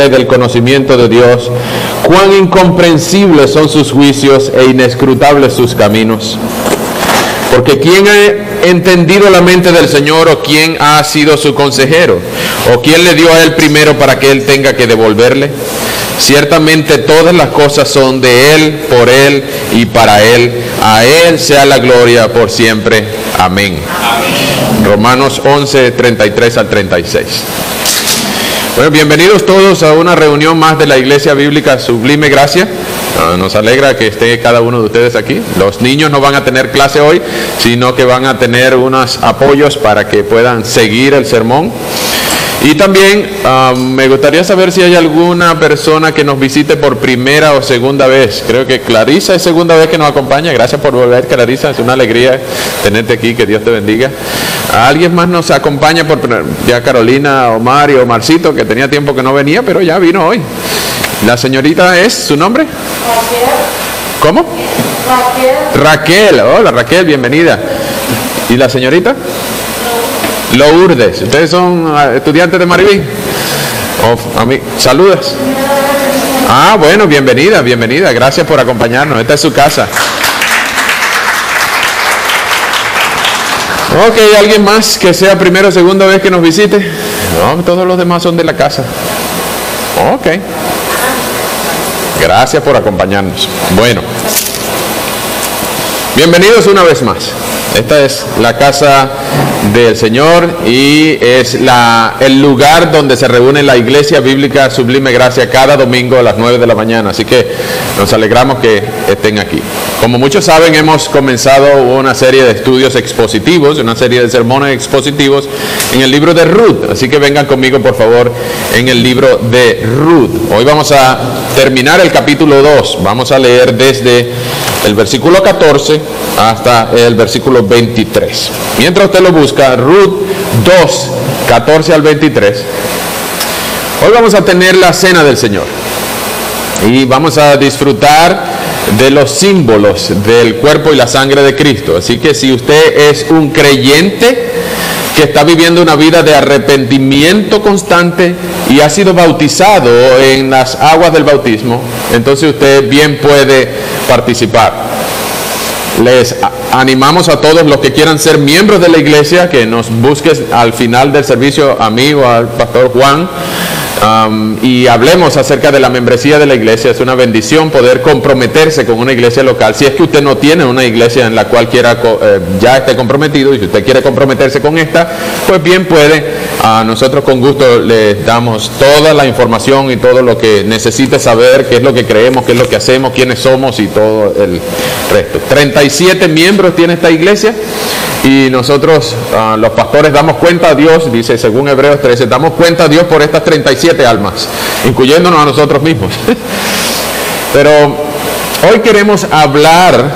del conocimiento de Dios, cuán incomprensibles son sus juicios e inescrutables sus caminos. Porque ¿quién ha entendido la mente del Señor, o quién ha sido su consejero, o quién le dio a él primero para que él tenga que devolverle? Ciertamente todas las cosas son de él, por él y para él. A él sea la gloria por siempre. Amén. Amén. Romanos 11, 33 al 36. Bueno, bienvenidos todos a una reunión más de la Iglesia Bíblica Sublime Gracia. Nos alegra que esté cada uno de ustedes aquí. Los niños no van a tener clase hoy, sino que van a tener unos apoyos para que puedan seguir el sermón. Y también me gustaría saber si hay alguna persona que nos visite por primera o segunda vez. Creo que Clarisa es segunda vez que nos acompaña. Gracias por volver, Clarisa. Es una alegría tenerte aquí. Que Dios te bendiga. ¿Alguien más nos acompaña por ya? Carolina, Omar y Omarcito, que tenía tiempo que no venía, pero ya vino hoy. La señorita es, ¿su nombre? Raquel. ¿Cómo? Raquel. Hola, Raquel, bienvenida. ¿Y la señorita? Lourdes. ¿Ustedes son estudiantes de Mariví? A mí, saludas. Ah, bueno, bienvenida, bienvenida. Gracias por acompañarnos. Esta es su casa. Ok, ¿alguien más que sea primera o segunda vez que nos visite? No, todos los demás son de la casa. Ok. Gracias por acompañarnos. Bueno, bienvenidos una vez más. Esta es la casa del Señor y es el lugar donde se reúne la Iglesia Bíblica Sublime Gracia cada domingo a las 9 de la mañana. Así que nos alegramos que estén aquí. Como muchos saben, hemos comenzado una serie de estudios expositivos, una serie de sermones expositivos en el libro de Ruth. Así que vengan conmigo, por favor, en el libro de Ruth. Hoy vamos a terminar el capítulo 2. Vamos a leer desde el versículo 14 hasta el versículo 23. Mientras usted lo busca, Ruth 2, 14 al 23. Hoy vamos a tener la cena del Señor y vamos a disfrutar de los símbolos del cuerpo y la sangre de Cristo. Así que si usted es un creyente que está viviendo una vida de arrepentimiento constante y ha sido bautizado en las aguas del bautismo, entonces usted bien puede participar. Les animamos a todos los que quieran ser miembros de la iglesia que nos busques al final del servicio, a mí o al pastor Juan, y hablemos acerca de la membresía de la iglesia. Es una bendición poder comprometerse con una iglesia local. Si es que usted no tiene una iglesia en la cual ya esté comprometido, y si usted quiere comprometerse con esta, pues bien puede. Nosotros con gusto les damos toda la información y todo lo que necesite saber, qué es lo que creemos, qué es lo que hacemos, quiénes somos y todo el resto. 37 miembros tiene esta iglesia y nosotros, los pastores, damos cuenta a Dios, dice según Hebreos 13, damos cuenta a Dios por estas 37 almas, incluyéndonos a nosotros mismos. Pero hoy queremos hablar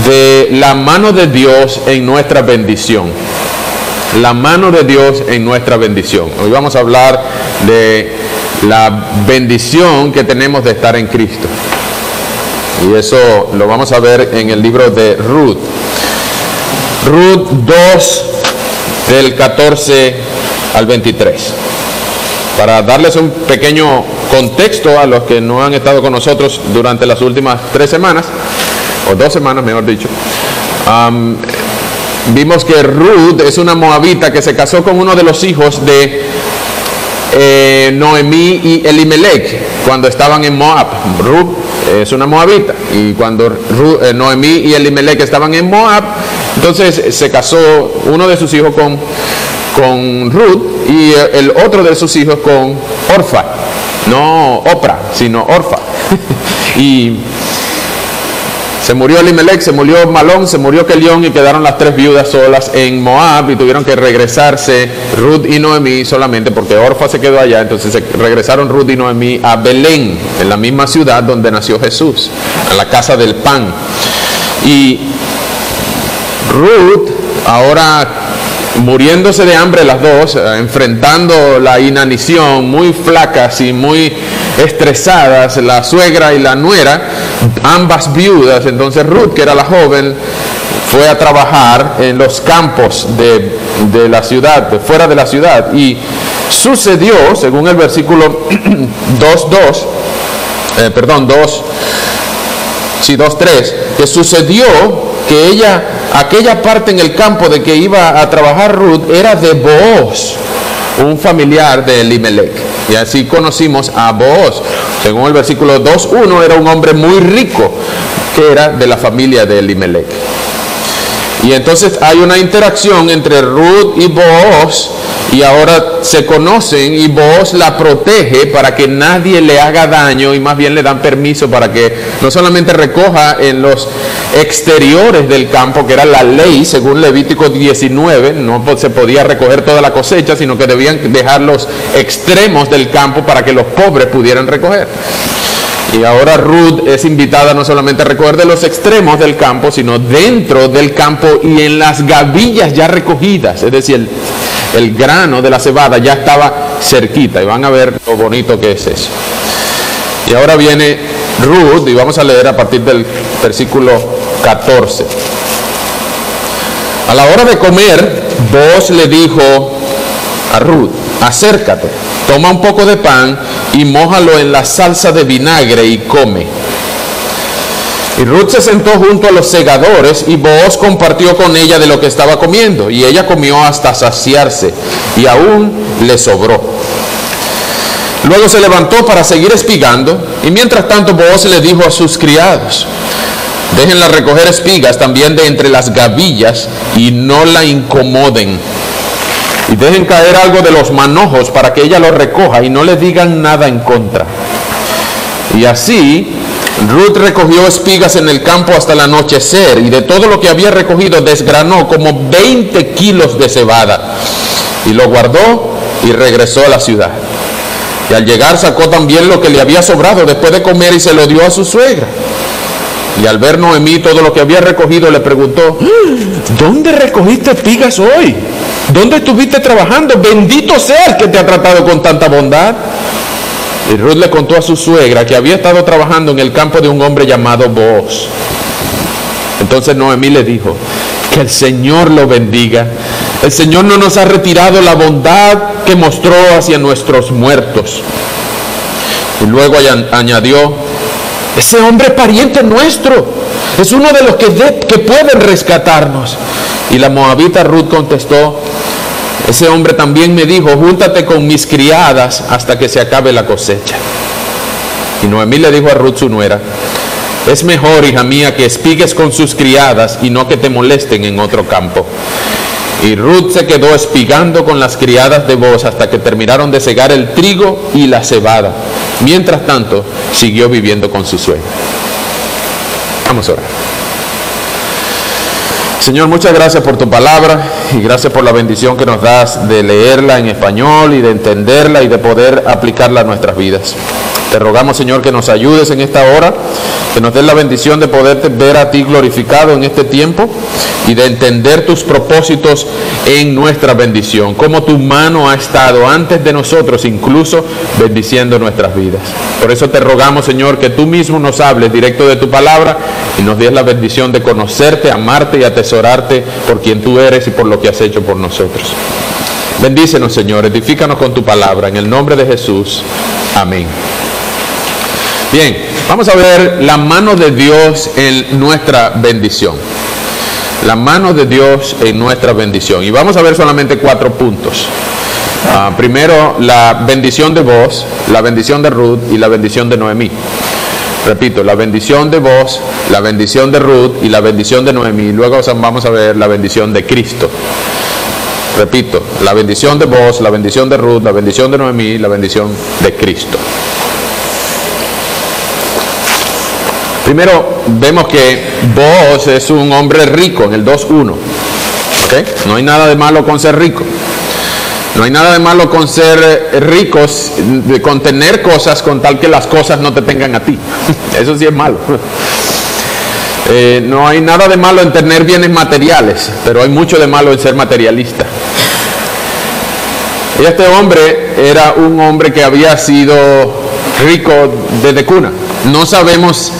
de la mano de Dios en nuestra bendición. La mano de Dios en nuestra bendición. Hoy vamos a hablar de la bendición que tenemos de estar en Cristo. Y eso lo vamos a ver en el libro de Ruth. Ruth 2, del 14 al 23. Para darles un pequeño contexto a los que no han estado con nosotros durante las últimas 3 semanas, o 2 semanas mejor dicho, vimos que Ruth es una moabita que se casó con uno de los hijos de Noemí y Elimelech cuando estaban en Moab. Ruth es una moabita y cuando Noemí y Elimelech estaban en Moab, entonces se casó uno de sus hijos con Ruth y el otro de sus hijos con Orfa, no Oprah, sino Orfa. Y se murió Elimelech, se murió Malón, se murió Kelión y quedaron las 3 viudas solas en Moab y tuvieron que regresarse Ruth y Noemí solamente porque Orfa se quedó allá. Entonces regresaron Ruth y Noemí a Belén, en la misma ciudad donde nació Jesús, a la casa del pan. Y Ruth, ahora muriéndose de hambre las dos, enfrentando la inanición, muy flacas y muy estresadas, la suegra y la nuera, ambas viudas. Entonces Ruth, que era la joven, fue a trabajar en los campos de la ciudad, fuera de la ciudad, y Sucedió, según el versículo 2:3, que sucedió que aquella parte en el campo de que iba a trabajar Ruth era de Booz, un familiar de Elimelech. Y así conocimos a Booz. Según el versículo 2:1, era un hombre muy rico que era de la familia de Elimelech. Y entonces hay una interacción entre Ruth y Booz, y ahora se conocen, y Booz la protege para que nadie le haga daño, y más bien le dan permiso para que no solamente recoja en los exteriores del campo, que era la ley según Levítico 19, no se podía recoger toda la cosecha, sino que debían dejar los extremos del campo para que los pobres pudieran recoger. Y ahora Ruth es invitada no solamente a recoger de los extremos del campo, sino dentro del campo y en las gavillas ya recogidas. Es decir, el grano de la cebada ya estaba cerquita. Y van a ver lo bonito que es eso. Y ahora viene Ruth, y vamos a leer a partir del versículo 14. A la hora de comer, Booz le dijo a Ruth: acércate, toma un poco de pan y mójalo en la salsa de vinagre y come. Y Ruth se sentó junto a los segadores, y Booz compartió con ella de lo que estaba comiendo, y ella comió hasta saciarse, y aún le sobró. Luego se levantó para seguir espigando, y mientras tanto Booz le dijo a sus criados: déjenla recoger espigas también de entre las gavillas, y no la incomoden. Y dejen caer algo de los manojos para que ella lo recoja, y no le digan nada en contra. Y así Ruth recogió espigas en el campo hasta el anochecer, y de todo lo que había recogido desgranó como 20 kilos de cebada, y lo guardó y regresó a la ciudad. Y al llegar sacó también lo que le había sobrado después de comer y se lo dio a su suegra. Y al ver Noemí todo lo que había recogido, le preguntó: ¿dónde recogiste espigas hoy? ¿Dónde estuviste trabajando? Bendito sea el que te ha tratado con tanta bondad. Y Ruth le contó a su suegra que había estado trabajando en el campo de un hombre llamado Booz. Entonces Noemí le dijo: que el Señor lo bendiga. El Señor no nos ha retirado la bondad que mostró hacia nuestros muertos. Y luego añadió: ese hombre es pariente nuestro, es uno de los que pueden rescatarnos. Y la moabita Ruth contestó: ese hombre también me dijo: júntate con mis criadas hasta que se acabe la cosecha. Y Noemí le dijo a Ruth su nuera: es mejor, hija mía, que espigues con sus criadas y no que te molesten en otro campo. Y Ruth se quedó espigando con las criadas de Booz hasta que terminaron de segar el trigo y la cebada. Mientras tanto, siguió viviendo con su suegra. Vamos a orar. Señor, muchas gracias por tu palabra y gracias por la bendición que nos das de leerla en español y de entenderla y de poder aplicarla a nuestras vidas. Te rogamos, Señor, que nos ayudes en esta hora, que nos des la bendición de poderte ver a ti glorificado en este tiempo y de entender tus propósitos en nuestra bendición, cómo tu mano ha estado antes de nosotros, incluso bendiciendo nuestras vidas. Por eso te rogamos, Señor, que tú mismo nos hables directo de tu palabra y nos des la bendición de conocerte, amarte y atesorarte por quien tú eres y por lo que has hecho por nosotros. Bendícenos, Señor, edifícanos con tu palabra, en el nombre de Jesús. Amén. Bien, vamos a ver la mano de Dios en nuestra bendición. La mano de Dios en nuestra bendición. Y vamos a ver solamente 4 puntos. Primero, la bendición de Booz, la bendición de Ruth y la bendición de Noemí. Repito, la bendición de Booz, la bendición de Ruth y la bendición de Noemí. Luego vamos a ver la bendición de Cristo. Repito, la bendición de Booz, la bendición de Ruth, la bendición de Noemí y la bendición de Cristo. Primero, vemos que Booz es un hombre rico en el 2:1. ¿Okay? No hay nada de malo con ser rico. No hay nada de malo con ser ricos, con tener cosas con tal que las cosas no te tengan a ti. Eso sí es malo. No hay nada de malo en tener bienes materiales, pero hay mucho de malo en ser materialista. Este hombre era un hombre que había sido rico desde cuna. No sabemos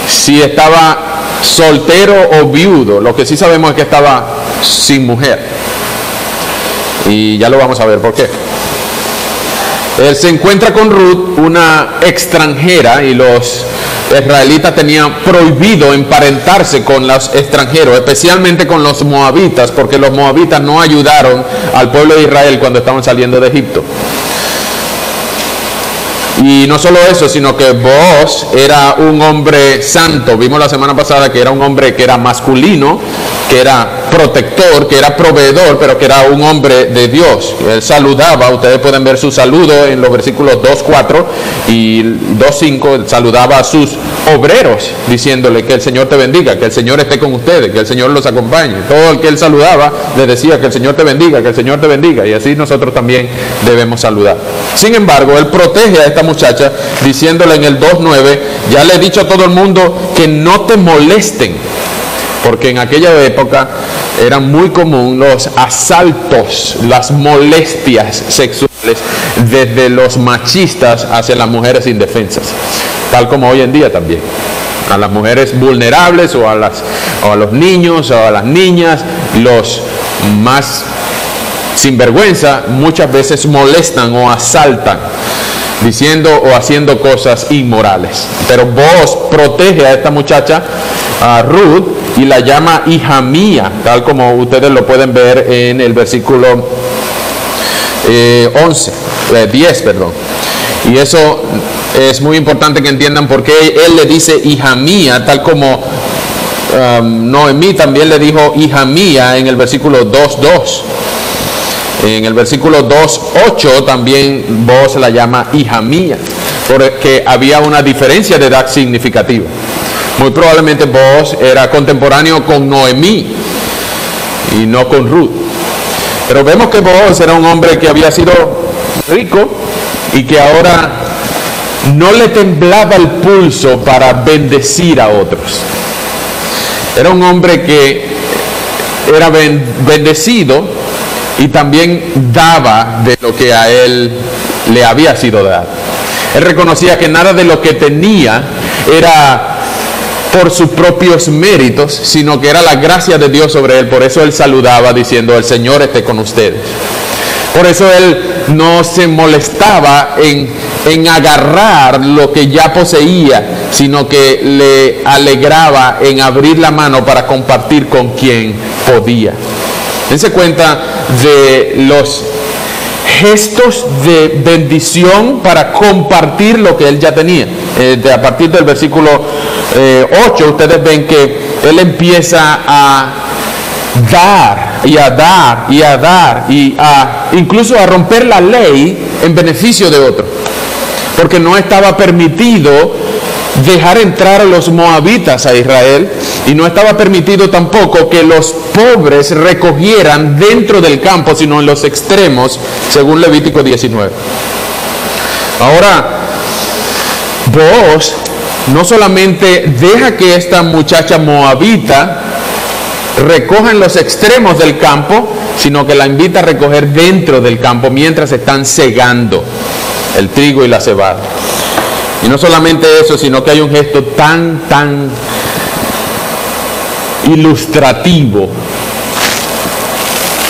si estaba soltero o viudo. Lo que sí sabemos es que estaba sin mujer. Y ya lo vamos a ver por qué. él se encuentra con Ruth, una extranjera, y los israelitas tenían prohibido emparentarse con los extranjeros, especialmente con los moabitas, porque los moabitas no ayudaron al pueblo de Israel cuando estaban saliendo de Egipto. Y no solo eso, sino que Booz era un hombre santo. Vimos la semana pasada que era un hombre que era masculino, que era protector, que era proveedor, pero que era un hombre de Dios. Él saludaba, ustedes pueden ver su saludo en los versículos 2:4 y 2:5, saludaba a sus obreros, diciéndole que el Señor te bendiga, que el Señor esté con ustedes, que el Señor los acompañe. Todo el que él saludaba le decía que el Señor te bendiga, que el Señor te bendiga, y así nosotros también debemos saludar. Sin embargo, él protege a esta muchacha diciéndole en el 2:9, ya le he dicho a todo el mundo que no te molesten, porque en aquella época eran muy común los asaltos, las molestias sexuales desde los machistas hacia las mujeres indefensas, tal como hoy en día también. A las mujeres vulnerables o a los niños o a las niñas, los más sinvergüenza, muchas veces molestan o asaltan, diciendo o haciendo cosas inmorales. Pero Booz protege a esta muchacha, a Ruth, y la llama hija mía, tal como ustedes lo pueden ver en el versículo 10, perdón. Y eso es muy importante que entiendan por qué él le dice hija mía, tal como Noemí también le dijo hija mía en el versículo 2:2. En el versículo 2:8 también Booz la llama hija mía, porque había una diferencia de edad significativa. Muy probablemente Booz era contemporáneo con Noemí y no con Ruth. Pero vemos que Booz era un hombre que había sido rico y que ahora no le temblaba el pulso para bendecir a otros. Era un hombre que era bendecido y también daba de lo que a él le había sido dado. Él reconocía que nada de lo que tenía era por sus propios méritos, sino que era la gracia de Dios sobre él. Por eso él saludaba diciendo, el Señor esté con ustedes. Por eso él no se molestaba en agarrar lo que ya poseía, sino que le alegraba en abrir la mano para compartir con quien podía. Dense cuenta de los gestos de bendición para compartir lo que él ya tenía. A partir del versículo 8, ustedes ven que él empieza a dar y a dar y a dar y incluso a romper la ley en beneficio de otro, porque no estaba permitido dejar entrar a los moabitas a Israel, y no estaba permitido tampoco que los pobres recogieran dentro del campo, sino en los extremos, según Levítico 19. Ahora, Booz no solamente deja que esta muchacha moabita recoja en los extremos del campo, sino que la invita a recoger dentro del campo mientras están segando el trigo y la cebada. Y no solamente eso, sino que hay un gesto tan ilustrativo,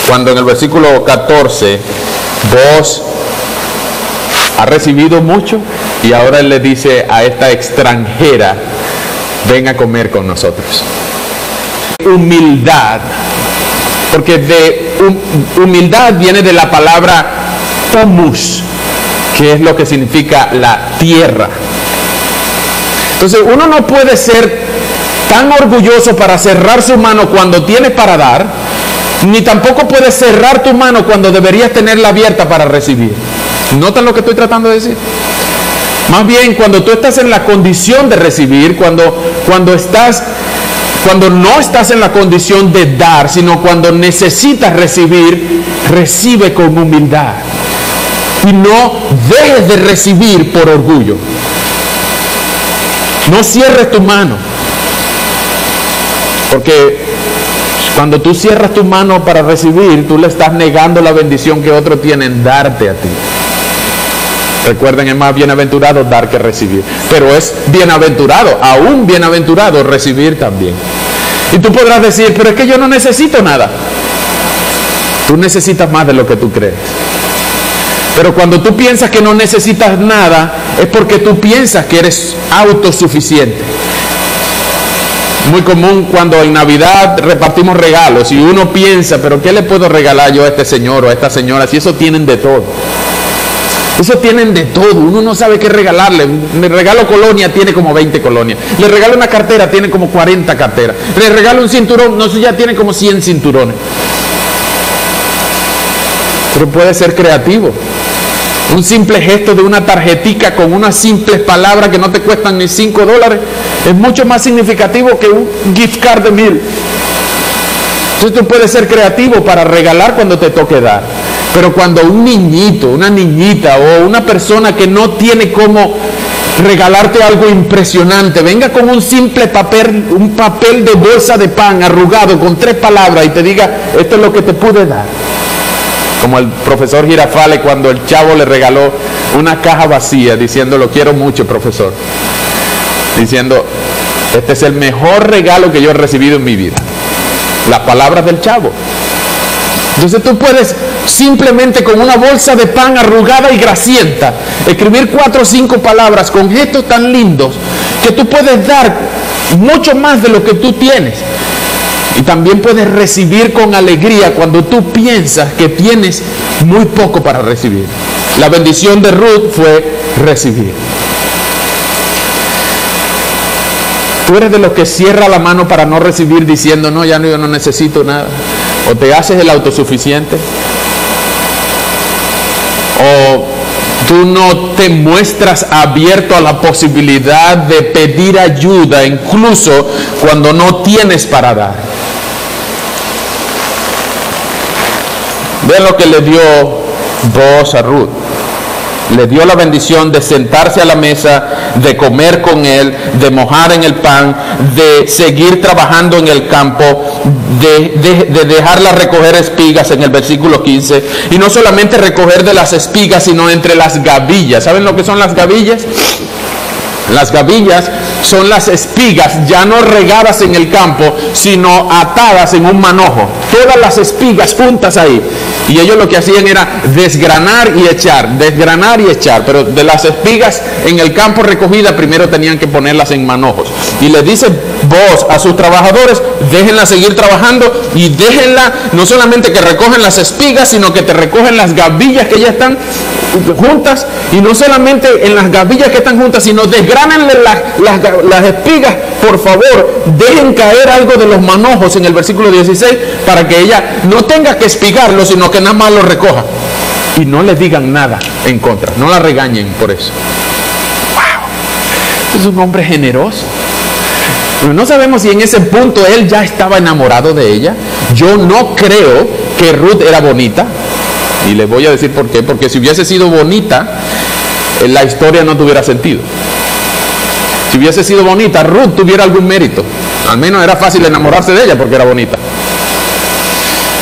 cuando en el versículo 14 Booz ha recibido mucho y ahora él le dice a esta extranjera, ven a comer con nosotros. Humildad, porque de humildad viene de la palabra humus, que es lo que significa la tierra. Entonces uno no puede ser tan orgulloso para cerrar su mano cuando tienes para dar, ni tampoco puedes cerrar tu mano cuando deberías tenerla abierta para recibir. ¿Notan lo que estoy tratando de decir? Más bien, cuando tú estás en la condición de recibir, cuando no estás en la condición de dar, sino cuando necesitas recibir, recibe con humildad. Y no dejes de recibir por orgullo. No cierres tu mano. Porque cuando tú cierras tu mano para recibir, tú le estás negando la bendición que otro tiene en darte a ti. Recuerden, es más bienaventurado dar que recibir. Pero es bienaventurado, aún bienaventurado, recibir también. Y tú podrás decir, pero es que yo no necesito nada. Tú necesitas más de lo que tú crees. Pero cuando tú piensas que no necesitas nada, es porque tú piensas que eres autosuficiente. Muy común cuando en Navidad repartimos regalos y uno piensa, pero ¿qué le puedo regalar yo a este señor o a esta señora si eso tienen de todo? Eso tienen de todo, uno no sabe qué regalarle. Le regalo colonia, tiene como 20 colonias. Le regalo una cartera, tiene como 40 carteras. Le regalo un cinturón, no sé, ya tiene como 100 cinturones. Pero puede ser creativo. Un simple gesto de una tarjetica con unas simples palabras que no te cuestan ni $5 es mucho más significativo que un gift card de 1,000. Entonces tú puedes ser creativo para regalar cuando te toque dar. Pero cuando un niñito, una niñita o una persona que no tiene cómo regalarte algo impresionante, venga con un simple papel, un papel de bolsa de pan arrugado con 3 palabras y te diga, esto es lo que te pude dar. Como el profesor Girafales cuando el chavo le regaló una caja vacía diciendo, lo quiero mucho, profesor. Diciendo, este es el mejor regalo que yo he recibido en mi vida. Las palabras del chavo. Entonces tú puedes simplemente con una bolsa de pan arrugada y grasienta escribir 4 o 5 palabras con gestos tan lindos que tú puedes dar mucho más de lo que tú tienes. Y también puedes recibir con alegría cuando tú piensas que tienes muy poco para recibir. La bendición de Ruth fue recibir. Tú eres de los que cierra la mano para no recibir diciendo, no, ya no, yo no necesito nada. O te haces el autosuficiente. O tú no te muestras abierto a la posibilidad de pedir ayuda, incluso cuando no tienes para dar. Vean lo que le dio Booz a Ruth. Le dio la bendición de sentarse a la mesa, de comer con él, de mojar en el pan, de seguir trabajando en el campo, de dejarla recoger espigas en el versículo 15. Y no solamente recoger de las espigas, sino entre las gavillas. ¿Saben lo que son las gavillas? Las gavillas son las espigas ya no regadas en el campo, sino atadas en un manojo. Todas las espigas juntas ahí. Y ellos lo que hacían era desgranar y echar. Pero de las espigas en el campo recogidas, primero tenían que ponerlas en manojos. Y le dice Booz a sus trabajadores, déjenla seguir trabajando y déjenla, no solamente que recogen las espigas, sino que te recogen las gavillas que ya están juntas. Y no solamente en las gavillas que están juntas, sino desgránenle las espigas. Por favor, dejen caer algo de los manojos en el versículo 16 para que ella no tenga que espigarlo, sino que nada más lo recoja. Y no le digan nada en contra, no la regañen por eso. ¡Wow! Es un hombre generoso. Pero no sabemos si en ese punto él ya estaba enamorado de ella. Yo no creo que Ruth era bonita. Y le voy a decir por qué. Porque si hubiese sido bonita, la historia no tuviera sentido. Si hubiese sido bonita, Ruth tuviera algún mérito. Al menos era fácil enamorarse de ella porque era bonita.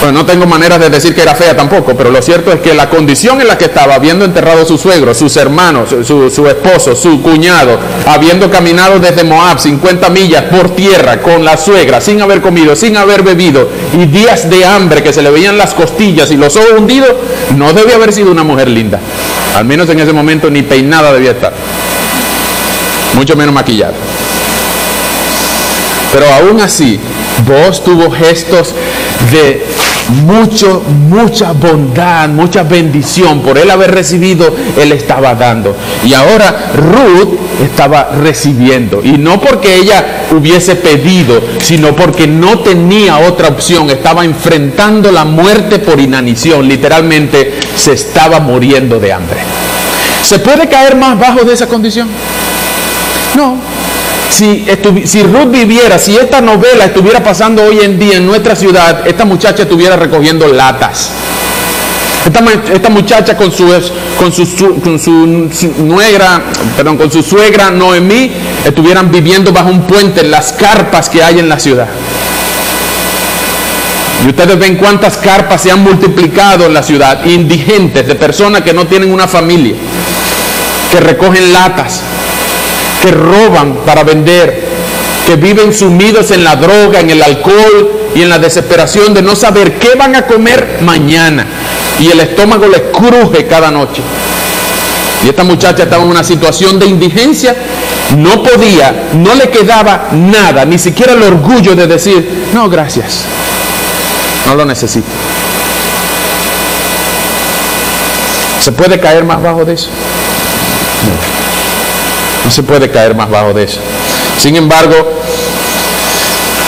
Bueno, no tengo maneras de decir que era fea tampoco, pero lo cierto es que la condición en la que estaba, habiendo enterrado a su suegro, sus hermanos, su esposo, su cuñado, habiendo caminado desde Moab 50 millas por tierra con la suegra, sin haber comido, sin haber bebido, y días de hambre que se le veían las costillas y los ojos hundidos, no debía haber sido una mujer linda. Al menos en ese momento ni peinada debía estar, mucho menos maquillada. Pero aún así, Booz tuvo gestos de mucha bondad, mucha bendición. Por él haber recibido, él estaba dando. Y ahora Ruth estaba recibiendo. Y no porque ella hubiese pedido, sino porque no tenía otra opción. Estaba enfrentando la muerte por inanición. Literalmente se estaba muriendo de hambre. ¿Se puede caer más bajo de esa condición? No. Si Ruth viviera, si esta novela estuviera pasando hoy en día en nuestra ciudad, esta muchacha estuviera recogiendo latas. Esta muchacha con su suegra Noemí estuvieran viviendo bajo un puente en las carpas que hay en la ciudad. Y ustedes ven cuántas carpas se han multiplicado en la ciudad, indigentes, de personas que no tienen una familia, que recogen latas, que roban para vender, que viven sumidos en la droga, en el alcohol y en la desesperación de no saber qué van a comer mañana. y el estómago le cruje cada noche. Y esta muchacha estaba en una situación de indigencia, no podía, no le quedaba nada, ni siquiera el orgullo de decir, no, gracias, no lo necesito. ¿Se puede caer más bajo de eso? No se puede caer más bajo de eso. Sin embargo,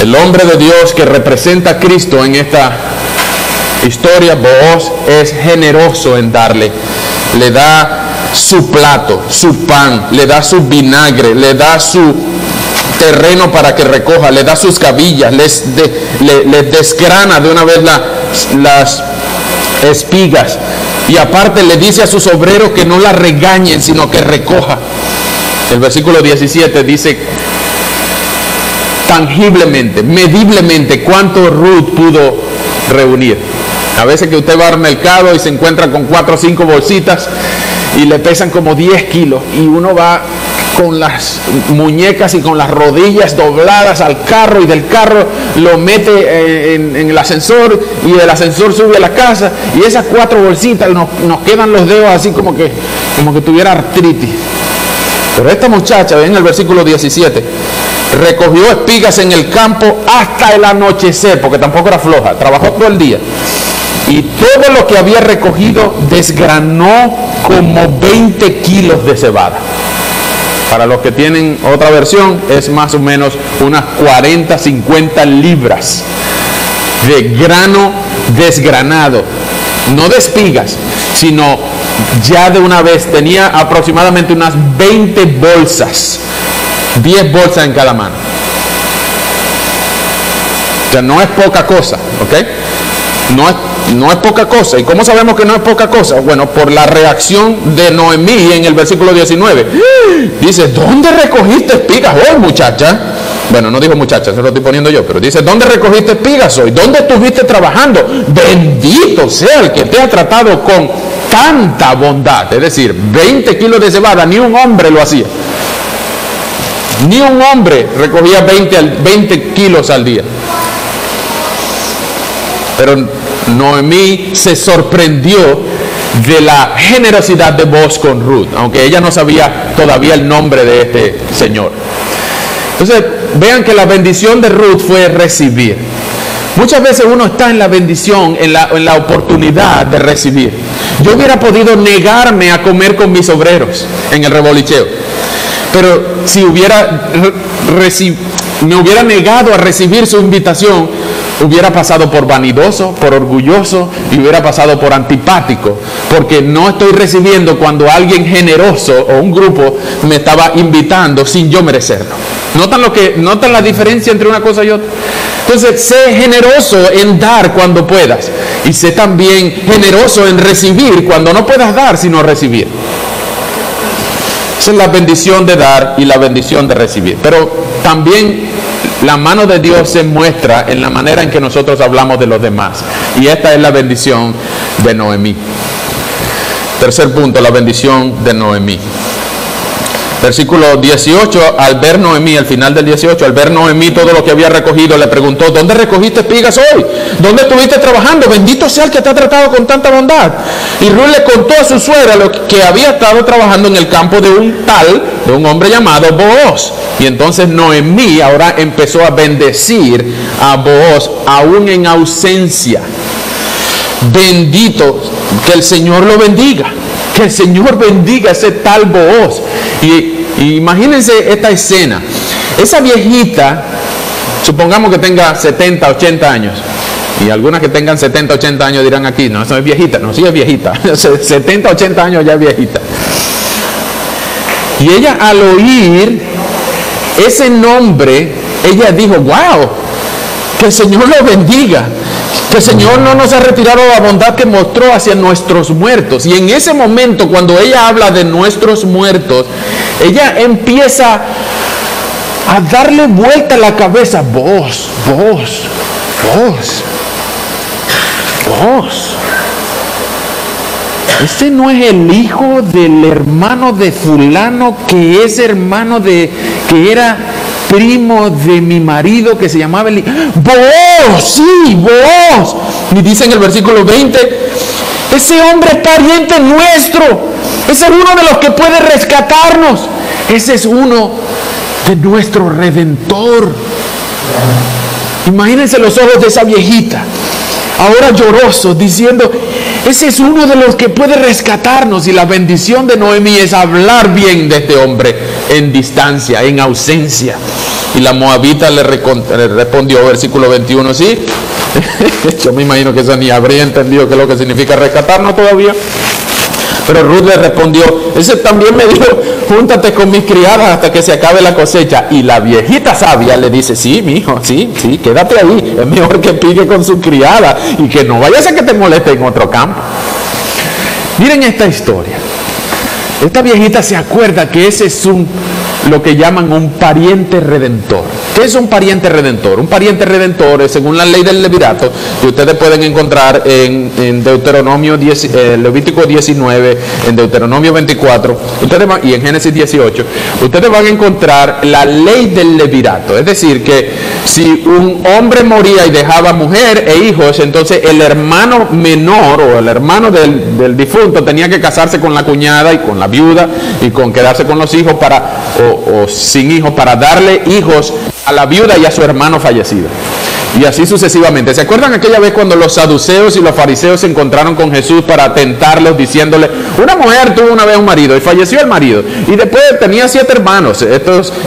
el hombre de Dios que representa a Cristo en esta historia, Booz, es generoso en darle. Le da su plato, su pan, le da su vinagre, le da su terreno para que recoja, le da sus gavillas, les desgrana de una vez las espigas, y aparte le dice a sus obreros que no la regañen, sino que recoja. El versículo 17 dice tangiblemente, mediblemente, cuánto Ruth pudo reunir. A veces que usted va al mercado y se encuentra con 4 o 5 bolsitas y le pesan como 10 kilos, y uno va con las muñecas y con las rodillas dobladas al carro, y del carro lo mete en el ascensor, y del ascensor sube a la casa, y esas 4 bolsitas nos quedan los dedos así como que tuviera artritis. Pero esta muchacha, ven el versículo 17, recogió espigas en el campo hasta el anochecer, porque tampoco era floja, trabajó todo el día. Y todo lo que había recogido desgranó como 20 kilos de cebada. Para los que tienen otra versión, es más o menos unas 40, 50 libras de grano desgranado. No de espigas, sino ya de una vez. Tenía aproximadamente unas 20 bolsas, 10 bolsas en cada mano. O sea, no es poca cosa, ¿ok? No es poca cosa. ¿Y cómo sabemos que no es poca cosa? Bueno, por la reacción de Noemí en el versículo 19. Dice, ¿dónde recogiste espigas hoy, muchacha? Bueno, no dijo muchacha, se lo estoy poniendo yo, pero dice, ¿dónde recogiste espigas hoy? ¿Dónde estuviste trabajando? Bendito sea el que te ha tratado con tanta bondad. Es decir, 20 kilos de cebada, ni un hombre lo hacía. Ni un hombre recogía 20 kilos al día. Pero Noemí se sorprendió de la generosidad de Booz con Ruth, aunque ella no sabía todavía el nombre de este señor. Entonces, vean que la bendición de Ruth fue recibir. Muchas veces uno está en la bendición, en la oportunidad de recibir. Yo hubiera podido negarme a comer con mis obreros en el rebolicheo, pero si me hubiera negado a recibir su invitación, hubiera pasado por vanidoso, por orgulloso, y hubiera pasado por antipático, porque no estoy recibiendo cuando alguien generoso o un grupo me estaba invitando sin yo merecerlo. ¿Notan la diferencia entre una cosa y otra? Entonces, sé generoso en dar cuando puedas, y sé también generoso en recibir cuando no puedas dar sino recibir. Esa es la bendición de dar y la bendición de recibir. Pero también la mano de Dios se muestra en la manera en que nosotros hablamos de los demás. Y esta es la bendición de Noemí. Tercer punto, la bendición de Noemí. Versículo 18, al ver Noemí, al final del 18, al ver Noemí todo lo que había recogido, le preguntó, ¿dónde recogiste espigas hoy? ¿Dónde estuviste trabajando? Bendito sea el que te ha tratado con tanta bondad. Y Ruth le contó a su suegra lo que había estado trabajando en el campo de un hombre llamado Booz. Y entonces Noemí ahora empezó a bendecir a Booz, aún en ausencia. Bendito, que el Señor lo bendiga. Que el Señor bendiga a ese tal Booz. Y imagínense esta escena. Esa viejita, supongamos que tenga 70, 80 años. Y algunas que tengan 70, 80 años dirán aquí, no, eso es viejita. No, sí es viejita. 70, 80 años ya es viejita. Y ella, al oír ese nombre, ella dijo, wow, que el Señor lo bendiga. Que el Señor no nos ha retirado la bondad que mostró hacia nuestros muertos. Y en ese momento, cuando ella habla de nuestros muertos, ella empieza a darle vuelta a la cabeza. Vos. Este no es el hijo del hermano de fulano, que es hermano que era primo de mi marido, que se llamaba Vos. Y dice en el versículo 20, Ese hombre es pariente nuestro. Ese es uno de los que puede rescatarnos. Ese es uno de nuestro Redentor. Imagínense los ojos de esa viejita, ahora llorosos, diciendo, ese es uno de los que puede rescatarnos. Y la bendición de Noemí es hablar bien de este hombre en distancia, en ausencia. Y la moabita le respondió, versículo 21, ¿sí? Yo me imagino que esa ni habría entendido qué es lo que significa rescatarnos todavía. Pero Ruth le respondió, ese también me dijo, júntate con mis criadas hasta que se acabe la cosecha. Y la viejita sabia le dice, sí, mijo, sí, quédate ahí. Es mejor que pique con su criada y que no vaya a ser que te moleste en otro campo. Miren esta historia. Esta viejita se acuerda que ese es lo que llaman un pariente redentor. ¿Qué es un pariente redentor? Un pariente redentor es, según la ley del Levirato, que ustedes pueden encontrar en Deuteronomio 10, Levítico 19, en Deuteronomio 24, y en Génesis 18, ustedes van a encontrar la ley del Levirato. Es decir, que si un hombre moría y dejaba mujer e hijos, entonces el hermano menor o el hermano del difunto tenía que casarse con la cuñada y con la viuda y con quedarse con los hijos o sin hijos para darle hijos a la viuda y a su hermano fallecido. Y así sucesivamente. ¿Se acuerdan aquella vez cuando los saduceos y los fariseos se encontraron con Jesús para tentarlos diciéndole, una mujer tuvo una vez un marido y falleció el marido, y después tenía 7 hermanos,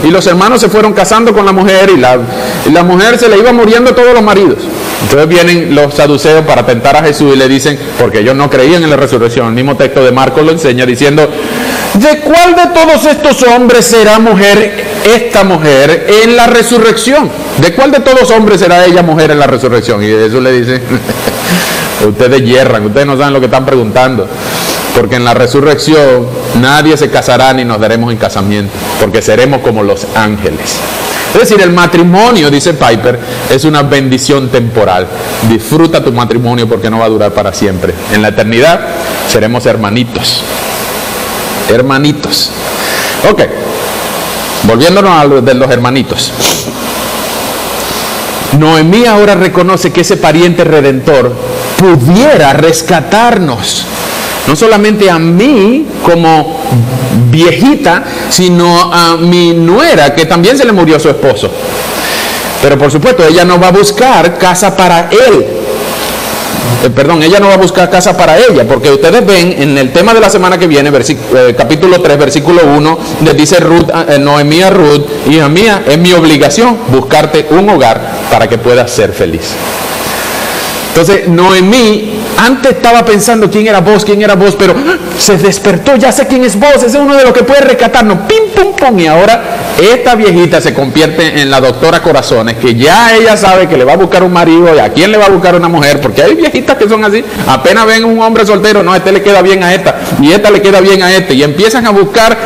y los hermanos se fueron casando con la mujer, y la mujer se le iba muriendo a todos los maridos? Entonces vienen los saduceos para tentar a Jesús y le dicen, porque ellos no creían en la resurrección, el mismo texto de Marcos lo enseña diciendo, ¿de cuál de todos estos hombres será esta mujer en la resurrección? ¿De cuál de todos los hombres será ella mujer en la resurrección? Y Jesús le dice, ustedes yerran, ustedes no saben lo que están preguntando, porque en la resurrección nadie se casará ni nos daremos en casamiento, porque seremos como los ángeles. Es decir, el matrimonio, dice Piper, es una bendición temporal. Disfruta tu matrimonio porque no va a durar para siempre. En la eternidad seremos hermanitos. Hermanitos. Ok, volviéndonos a lo de los hermanitos. Noemí ahora reconoce que ese pariente redentor pudiera rescatarnos, no solamente a mí como viejita, sino a mi nuera, que también se le murió su esposo. Pero por supuesto, ella no va a buscar casa para él. Ella no va a buscar casa para ella, porque ustedes ven en el tema de la semana que viene, capítulo 3, versículo 1, le dice Noemí a Ruth, hija mía, es mi obligación buscarte un hogar para que puedas ser feliz. Entonces Noemí antes estaba pensando quién era vos, pero se despertó, ya sé quién es vos, ese es uno de los que puede rescatarnos, pim, pum, pum, y ahora esta viejita se convierte en la doctora Corazones, que ya ella sabe que le va a buscar un marido y a quién le va a buscar una mujer, porque hay viejitas que son así, apenas ven un hombre soltero, no, este le queda bien a esta, y esta le queda bien a este, y empiezan a buscar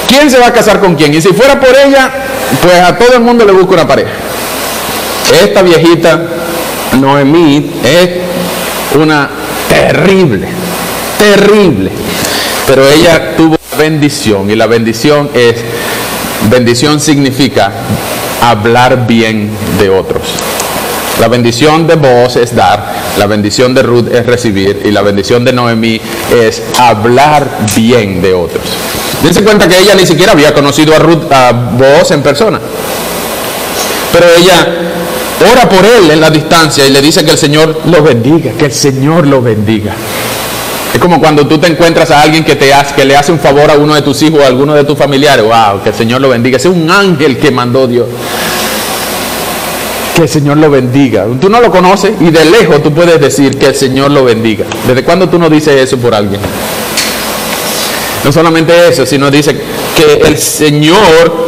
quién se va a casar con quién, y si fuera por ella, pues a todo el mundo le busca una pareja. Esta viejita Noemí es una terrible, pero ella tuvo bendición, y la bendición significa hablar bien de otros. La bendición de Boaz es dar, la bendición de Ruth es recibir, y la bendición de Noemí es hablar bien de otros. Dense cuenta que ella ni siquiera había conocido a Boaz en persona, pero ella ora por él en la distancia y le dice que el Señor lo bendiga, que el Señor lo bendiga. Es como cuando tú te encuentras a alguien que le hace un favor a uno de tus hijos o a alguno de tus familiares. Wow, que el Señor lo bendiga. Ese es un ángel que mandó Dios. Que el Señor lo bendiga. Tú no lo conoces y de lejos tú puedes decir que el Señor lo bendiga. ¿Desde cuándo tú no dices eso por alguien? No solamente eso, sino dice que el Señor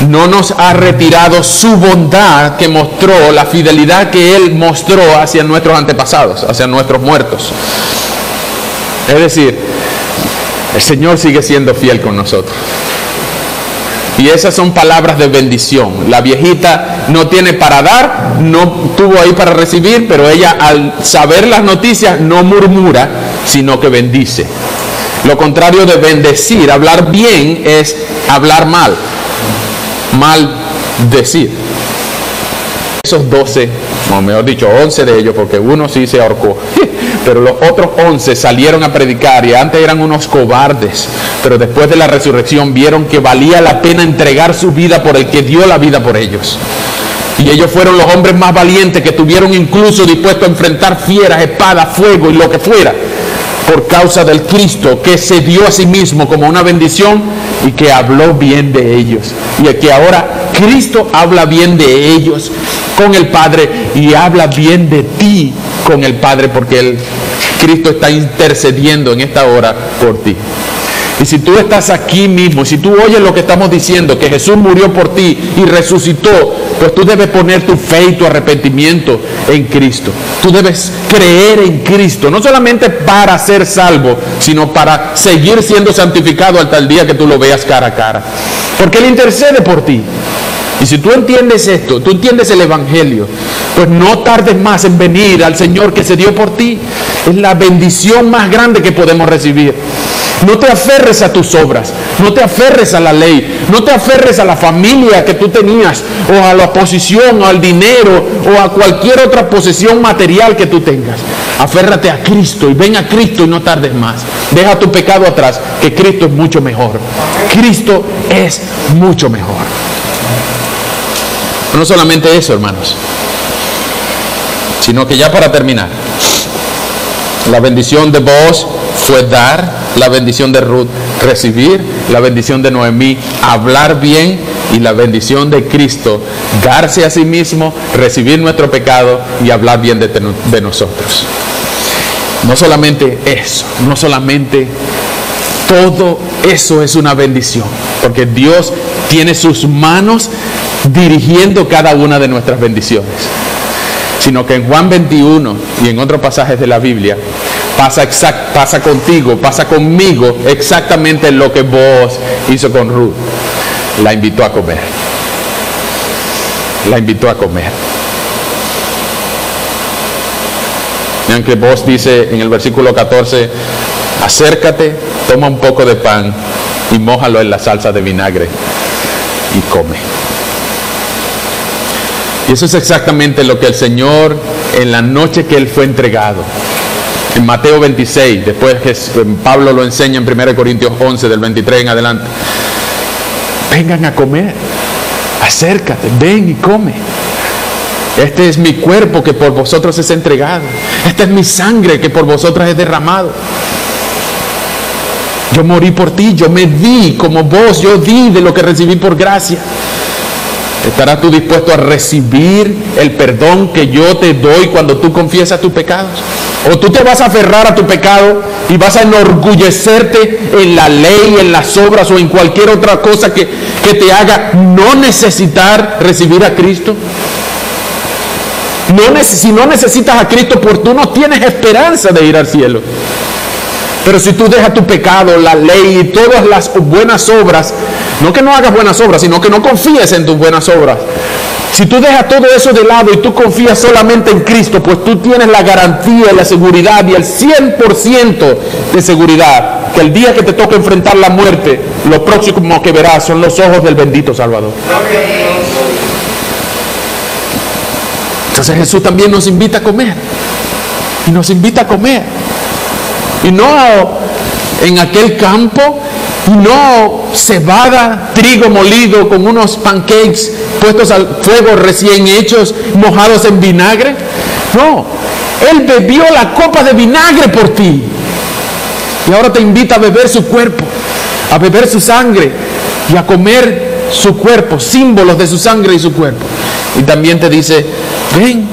no nos ha retirado su bondad que mostró, la fidelidad que Él mostró hacia nuestros antepasados, hacia nuestros muertos. Es decir, el Señor sigue siendo fiel con nosotros. Y esas son palabras de bendición. La viejita no tiene para dar, no tuvo ahí para recibir, pero ella al saber las noticias no murmura, sino que bendice. Lo contrario de bendecir, hablar bien, es hablar mal. Mal decir. esos 12, o mejor dicho, 11 de ellos, porque uno sí se ahorcó, pero los otros 11 salieron a predicar, y antes eran unos cobardes, pero después de la resurrección vieron que valía la pena entregar su vida por el que dio la vida por ellos. Y ellos fueron los hombres más valientes, que estuvieron incluso dispuestos a enfrentar fieras, espadas, fuego y lo que fuera, por causa del Cristo que se dio a sí mismo como una bendición y que habló bien de ellos. Y que ahora Cristo habla bien de ellos con el Padre y habla bien de ti con el Padre, porque Cristo está intercediendo en esta hora por ti. Y si tú estás aquí mismo, si tú oyes lo que estamos diciendo, que Jesús murió por ti y resucitó, pues tú debes poner tu fe y tu arrepentimiento en Cristo. Tú debes creer en Cristo, no solamente para ser salvo, sino para seguir siendo santificado hasta el día que tú lo veas cara a cara. Porque Él intercede por ti. Y si tú entiendes esto, tú entiendes el Evangelio, pues no tardes más en venir al Señor que se dio por ti. Es la bendición más grande que podemos recibir. No te aferres a tus obras, no te aferres a la ley, no te aferres a la familia que tú tenías, o a la posición, o al dinero, o a cualquier otra posesión material que tú tengas. Aférrate a Cristo y ven a Cristo y no tardes más. Deja tu pecado atrás, que Cristo es mucho mejor. Cristo es mucho mejor. No solamente eso, hermanos, sino que ya para terminar, la bendición de Booz fue dar, la bendición de Ruth recibir, la bendición de Noemí hablar bien, y la bendición de Cristo darse a sí mismo, recibir nuestro pecado y hablar bien de nosotros. No solamente eso, no solamente todo eso es una bendición, porque Dios tiene sus manos dirigiendo cada una de nuestras bendiciones, sino que en Juan 21 y en otros pasajes de la Biblia pasa contigo, pasa conmigo exactamente lo que Booz hizo con Ruth. La invitó a comer. La invitó a comer. Vean que Booz dice en el versículo 14: acércate, toma un poco de pan y mójalo en la salsa de vinagre y come. Y eso es exactamente lo que el Señor, en la noche que Él fue entregado, en Mateo 26, después que Pablo lo enseña en 1 Corintios 11, del 23 en adelante: vengan a comer, acércate, ven y come. Este es mi cuerpo que por vosotros es entregado. Esta es mi sangre que por vosotros es derramado. Yo morí por ti, yo me di como vos, yo di de lo que recibí por gracia. ¿Estarás tú dispuesto a recibir el perdón que yo te doy cuando tú confiesas tus pecados? ¿O tú te vas a aferrar a tu pecado y vas a enorgullecerte en la ley, en las obras o en cualquier otra cosa que te haga no necesitar recibir a Cristo? Si no necesitas a Cristo, pues tú no tienes esperanza de ir al cielo. Pero si tú dejas tu pecado, la ley y todas las buenas obras, no que no hagas buenas obras, sino que no confíes en tus buenas obras. Si tú dejas todo eso de lado y tú confías solamente en Cristo, pues tú tienes la garantía y la seguridad y el 100% de seguridad que el día que te toque enfrentar la muerte, lo próximo que verás son los ojos del bendito Salvador. Entonces Jesús también nos invita a comer. Y nos invita a comer. Y no en aquel campo, y no cebada, trigo molido con unos pancakes puestos al fuego recién hechos, mojados en vinagre. No, Él bebió la copa de vinagre por ti. Y ahora te invita a beber su cuerpo, a beber su sangre y a comer su cuerpo, símbolos de su sangre y su cuerpo. Y también te dice: ven,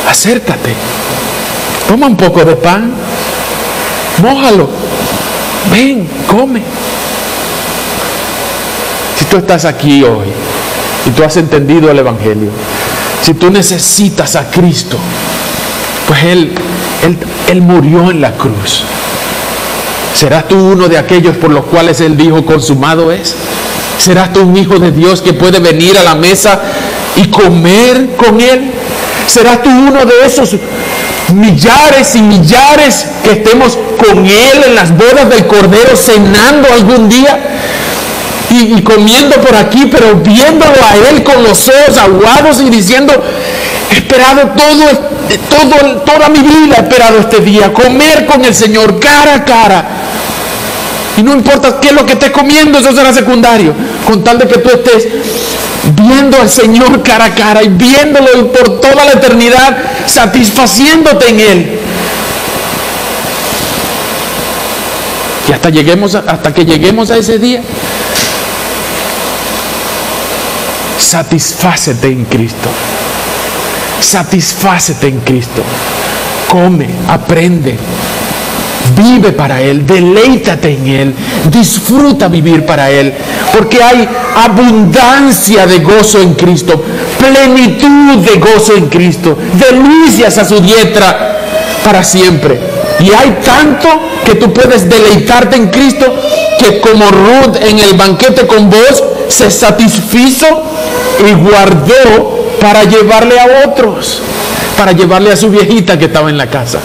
acércate, toma un poco de pan, mójalo, ven, come. Si tú estás aquí hoy y tú has entendido el Evangelio, si tú necesitas a Cristo, pues Él murió en la cruz. ¿Serás tú uno de aquellos por los cuales Él dijo: consumado es? ¿Serás tú un hijo de Dios que puede venir a la mesa y comer con Él? ¿Serás tú uno de esos millares y millares que estemos con Él en las bodas del Cordero, cenando algún día y comiendo por aquí, pero viéndolo a Él con los ojos aguados y diciendo: He esperado toda mi vida, he esperado este día, comer con el Señor cara a cara. Y no importa qué es lo que estés comiendo, eso será secundario, con tal de que tú estés viendo al Señor cara a cara y viéndolo por toda la eternidad, satisfaciéndote en Él. Y hasta que lleguemos a ese día, satisfácete en Cristo. Satisfácete en Cristo. Come, aprende, vive para Él, deleítate en Él, disfruta vivir para Él, porque hay abundancia de gozo en Cristo, plenitud de gozo en Cristo, delicias a su diestra para siempre. Y hay tanto que tú puedes deleitarte en Cristo, que como Ruth en el banquete con vos se satisfizo y guardó para llevarle a otros, para llevarle a su viejita que estaba en la casa.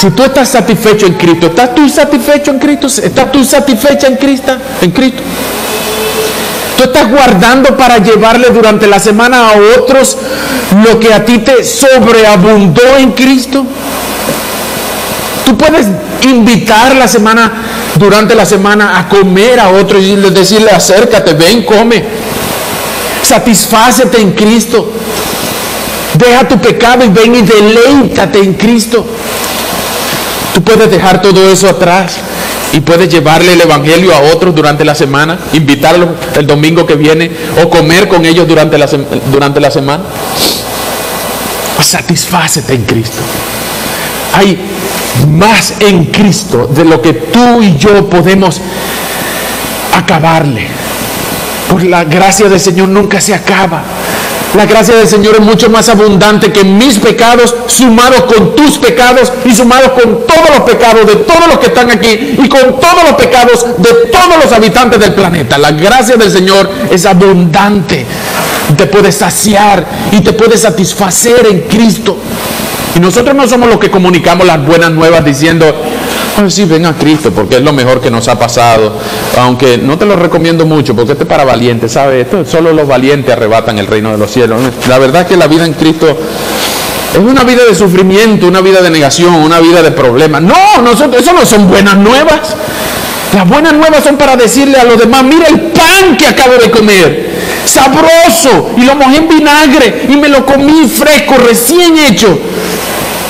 Si tú estás satisfecho en Cristo, ¿estás tú satisfecho en Cristo? ¿Estás tú satisfecha en Cristo? ¿Tú estás guardando para llevarle durante la semana a otros lo que a ti te sobreabundó en Cristo? Tú puedes invitar durante la semana a comer a otros y decirle, acércate, ven, come. Satisfácete en Cristo. Deja tu pecado y ven y deleítate en Cristo. Tú puedes dejar todo eso atrás y puedes llevarle el evangelio a otros durante la semana, invitarlos el domingo que viene o comer con ellos durante la semana. Satisfácete en Cristo. Hay más en Cristo de lo que tú y yo podemos acabarle. Por la gracia del Señor nunca se acaba. La gracia del Señor es mucho más abundante que mis pecados, sumados con tus pecados y sumados con todos los pecados de todos los que están aquí y con todos los pecados de todos los habitantes del planeta. La gracia del Señor es abundante. Te puede saciar y te puede satisfacer en Cristo. Y nosotros no somos los que comunicamos las buenas nuevas diciendo, sí, ven a Cristo porque es lo mejor que nos ha pasado. Aunque no te lo recomiendo mucho porque este es para valientes, ¿sabes? Solo los valientes arrebatan el reino de los cielos. La verdad es que la vida en Cristo es una vida de sufrimiento, una vida de negación, una vida de problemas. No, eso no son buenas nuevas. Las buenas nuevas son para decirle a los demás, mira el pan que acabo de comer, sabroso, y lo mojé en vinagre y me lo comí fresco, recién hecho.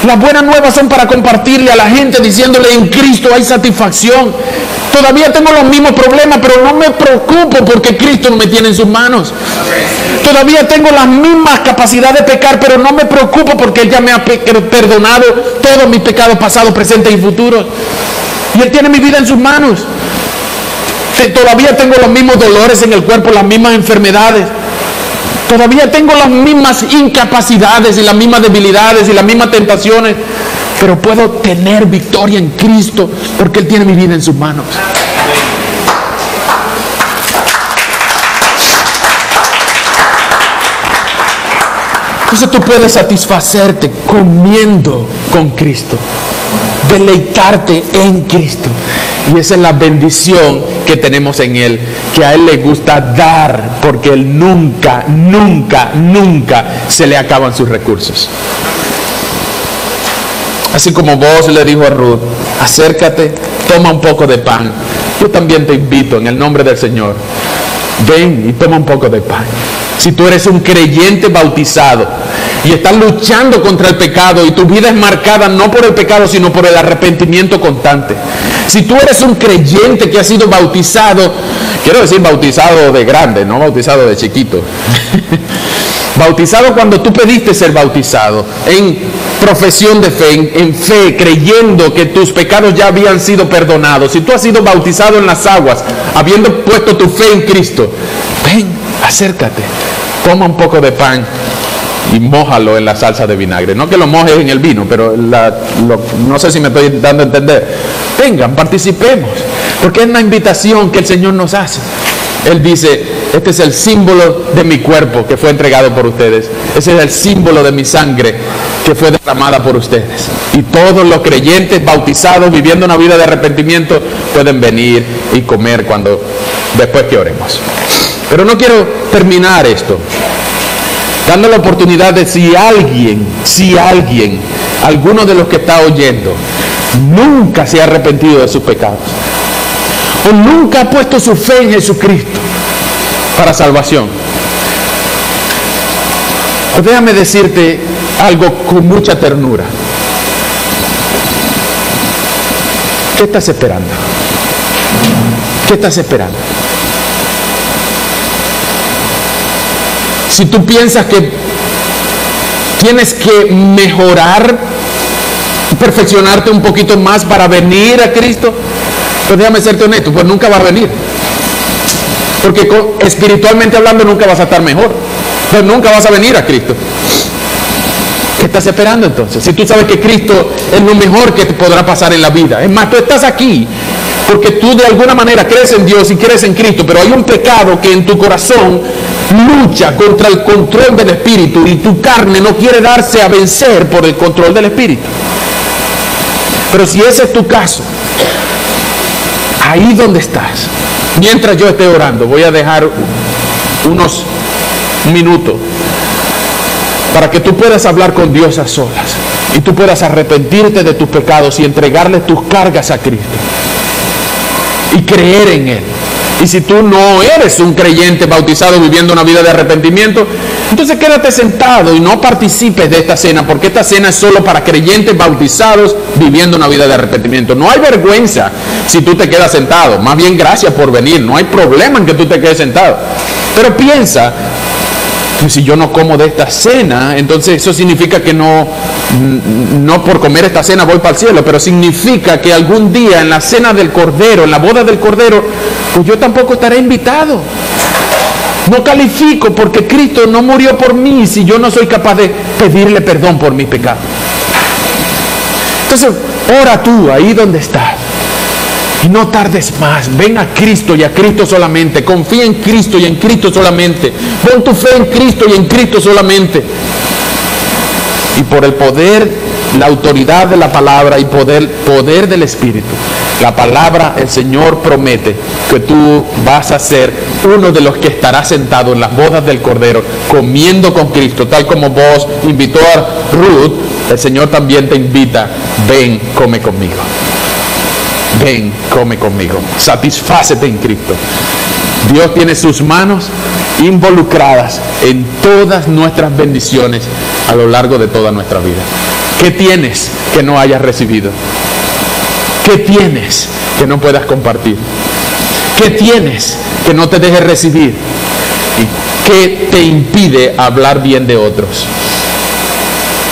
Las buenas nuevas son para compartirle a la gente diciéndole, en Cristo hay satisfacción. Todavía tengo los mismos problemas, pero no me preocupo porque Cristo no me tiene en sus manos. Todavía tengo las mismas capacidades de pecar, pero no me preocupo porque Él ya me ha perdonado todos mis pecados pasados, presentes y futuros. Y Él tiene mi vida en sus manos. Todavía tengo los mismos dolores en el cuerpo, las mismas enfermedades. Todavía tengo las mismas incapacidades y las mismas debilidades y las mismas tentaciones, pero puedo tener victoria en Cristo porque Él tiene mi vida en sus manos. Entonces tú puedes satisfacerte comiendo con Cristo, deleitarte en Cristo. Y esa es la bendición que tenemos en Él, que a Él le gusta dar, porque Él nunca se le acaban sus recursos. Así como vos le dijo a Ruth, acércate, toma un poco de pan. Yo también te invito en el nombre del Señor, ven y toma un poco de pan. Si tú eres un creyente bautizado y estás luchando contra el pecado y tu vida es marcada no por el pecado sino por el arrepentimiento constante. Si tú eres un creyente que ha sido bautizado, quiero decir bautizado de grande, no bautizado de chiquito. Bautizado cuando tú pediste ser bautizado, en profesión de fe, en fe, creyendo que tus pecados ya habían sido perdonados. Si tú has sido bautizado en las aguas, habiendo puesto tu fe en Cristo, ven, acércate, toma un poco de pan y mójalo en la salsa de vinagre. No que lo mojes en el vino, pero no sé si me estoy dando a entender. Vengan, participemos, porque es una invitación que el Señor nos hace. Él dice, este es el símbolo de mi cuerpo que fue entregado por ustedes. Ese es el símbolo de mi sangre que fue derramada por ustedes. Y todos los creyentes bautizados, viviendo una vida de arrepentimiento, pueden venir y comer después que oremos. Pero no quiero terminar esto dando la oportunidad de si alguien, alguno de los que está oyendo, nunca se ha arrepentido de sus pecados, o nunca ha puesto su fe en Jesucristo para salvación. Pues déjame decirte algo con mucha ternura. ¿Qué estás esperando? ¿Qué estás esperando? Si tú piensas que tienes que mejorar, perfeccionarte un poquito más para venir a Cristo, pues déjame serte honesto, pues nunca va a venir. Porque espiritualmente hablando nunca vas a estar mejor. Pues nunca vas a venir a Cristo. ¿Qué estás esperando entonces? Si tú sabes que Cristo es lo mejor que te podrá pasar en la vida. Es más, tú estás aquí porque tú de alguna manera crees en Dios y crees en Cristo, pero hay un pecado que en tu corazón lucha contra el control del Espíritu y tu carne no quiere darse a vencer por el control del Espíritu. Pero si ese es tu caso, ahí donde estás, mientras yo esté orando, voy a dejar unos minutos para que tú puedas hablar con Dios a solas y tú puedas arrepentirte de tus pecados y entregarle tus cargas a Cristo y creer en Él. Y si tú no eres un creyente bautizado viviendo una vida de arrepentimiento, entonces quédate sentado y no participes de esta cena, porque esta cena es solo para creyentes bautizados viviendo una vida de arrepentimiento. No hay vergüenza si tú te quedas sentado, más bien gracias por venir, no hay problema en que tú te quedes sentado. Pero piensa, si yo no como de esta cena, entonces eso significa que no por comer esta cena voy para el cielo, pero significa que algún día en la cena del Cordero, en la boda del Cordero, pues yo tampoco estaré invitado. No califico porque Cristo no murió por mí si yo no soy capaz de pedirle perdón por mis pecados. Entonces, ora tú ahí donde estás. Y no tardes más, ven a Cristo y a Cristo solamente, confía en Cristo y en Cristo solamente, pon tu fe en Cristo y en Cristo solamente. Y por el poder, la autoridad de la palabra y poder del Espíritu, la palabra, el Señor promete que tú vas a ser uno de los que estará sentado en las bodas del Cordero, comiendo con Cristo, tal como vos invitó a Ruth, el Señor también te invita, ven, come conmigo. Ven, come conmigo, satisfácete en Cristo. Dios tiene sus manos involucradas en todas nuestras bendiciones a lo largo de toda nuestra vida. ¿Qué tienes que no hayas recibido? ¿Qué tienes que no puedas compartir? ¿Qué tienes que no te dejes recibir? ¿Y qué te impide hablar bien de otros?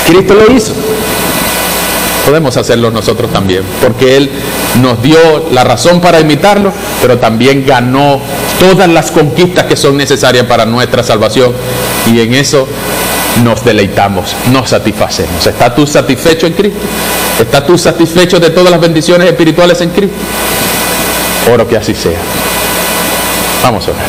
Cristo lo hizo. Podemos hacerlo nosotros también, porque Él nos dio la razón para imitarlo, pero también ganó todas las conquistas que son necesarias para nuestra salvación, y en eso nos deleitamos, nos satisfacemos. ¿Estás tú satisfecho en Cristo? ¿Estás tú satisfecho de todas las bendiciones espirituales en Cristo? Oro que así sea. Vamos a orar.